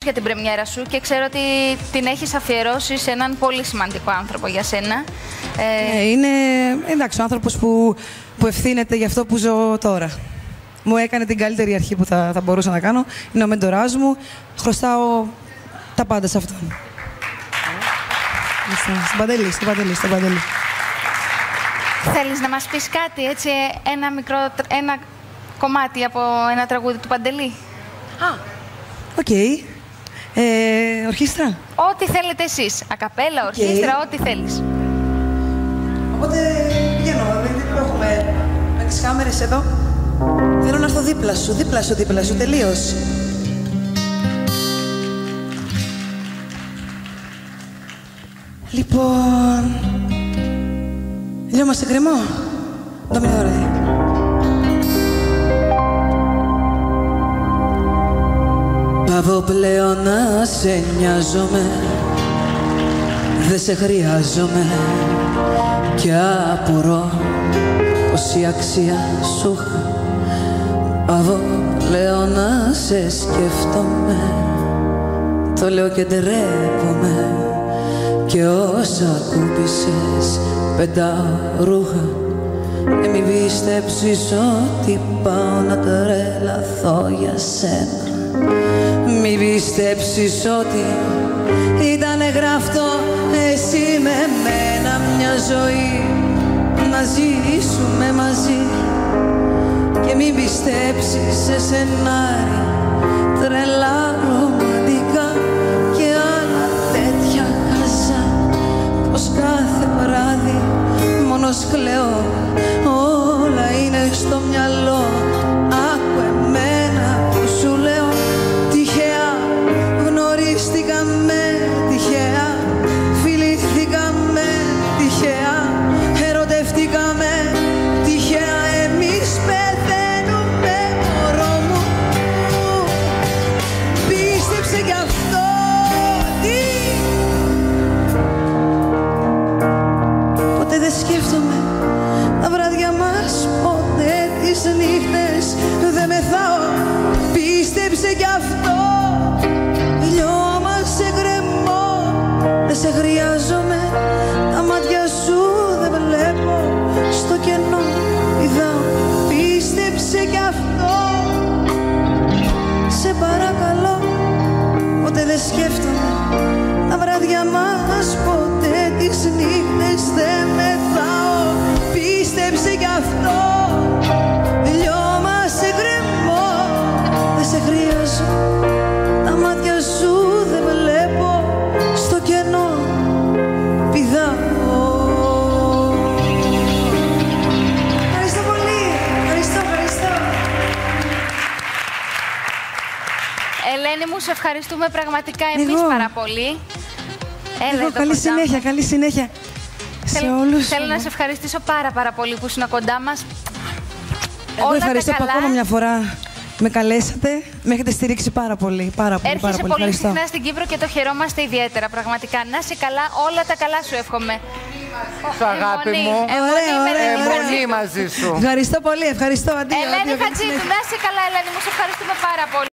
για την πρεμιέρα σου και ξέρω ότι την έχεις αφιερώσει σε έναν πολύ σημαντικό άνθρωπο για σένα. Είναι, εντάξει, ο άνθρωπος που ευθύνεται για αυτό που ζω τώρα. Μου έκανε την καλύτερη αρχή που θα μπορούσα να κάνω. Είναι ο μεντοράς μου. Χρωστάω τα πάντα σε αυτόν. Στον Παντελή. Θέλεις να μας πεις κάτι, έτσι, ένα κομμάτι από ένα τραγούδι του Παντελή? Οκ. Ορχήστρα. Ό,τι θέλετε εσείς. Ακαπέλα, ορχήστρα, ό,τι θέλεις. Οπότε πηγαίνω, έχουμε τις κάμερες εδώ. Θέλω να έρθω δίπλα σου, τελείως. Λοιπόν... Λιώμα κρεμό. Ντομινόρε. Πάβω πλέον να σε νοιάζομαι, δεν σε χρειάζομαι κι απορώ πως η αξία σου είχα. Πάβω πλέον να σε σκέφτομαι, το λέω και ντρέπομαι και όσα κούπισες πετάω ρούχα και μην πίστεψεις ότι πάω να τρελαθώ για σένα. Μην πίστεψεις ότι ήτανε γραφτό εσύ με μένα μια ζωή να ζήσουμε μαζί και μην πιστέψεις σε σενάρια τρελά ρομαντικά και άλλα τέτοια χαζά πως κάθε βράδυ μόνος κλαίω, όλα είναι στο μυαλό. Άκου εμένα που σου λέω, τυχαία γνωριστήκαμε, τυχαία φιληθήκαμε, τυχαία ερωτευτήκαμε, τυχαία εμείς πεθαίνουμε, μωρό μου. Πίστεψε κι αυτό ότι ποτέ δεν σκέφτομαι τα βράδια μας, ποτέ τις νύχτες δεν μεθάω. Πίστεψε κι αυτό, λιώμα σε γκρεμό, δεν σε χρειάζομαι, τα μάτια σου δεν βλέπω, στο κενό πηδάω. Πίστεψε κι αυτό, σε παρακαλώ, ποτέ δεν σκέφτομαι τα βράδια μας, ποτέ τις νύχτες δεν μεθάω. Πίστεψε κι αυτό, λιώμα σε γκρεμό, δεν σε χρειάζω, τα μάτια σου δεν βλέπω, στο κενό πηδάω. Ευχαριστώ πολύ, ευχαριστώ. Ελένη μου, σε ευχαριστούμε πραγματικά εμείς πάρα πολύ. Καλή συνέχεια. Σε όλους. Θέλω να σε ευχαριστήσω πάρα πολύ που ήσουν κοντά μας. Εγώ ευχαριστώ που ακόμα μια φορά με καλέσατε. Με έχετε στηρίξει πάρα πολύ. Έρχεσαι πολύ συχνά στην Κύπρο και το χαιρόμαστε ιδιαίτερα. Πραγματικά. Να είσαι καλά, όλα τα καλά σου εύχομαι. Αγάπη μου, αιμονή μαζί σου. Ευχαριστώ πολύ, ευχαριστώ. Ελένη Χατζίδου, να είσαι καλά, Ελένη μου, σε ευχαριστούμε πάρα πολύ.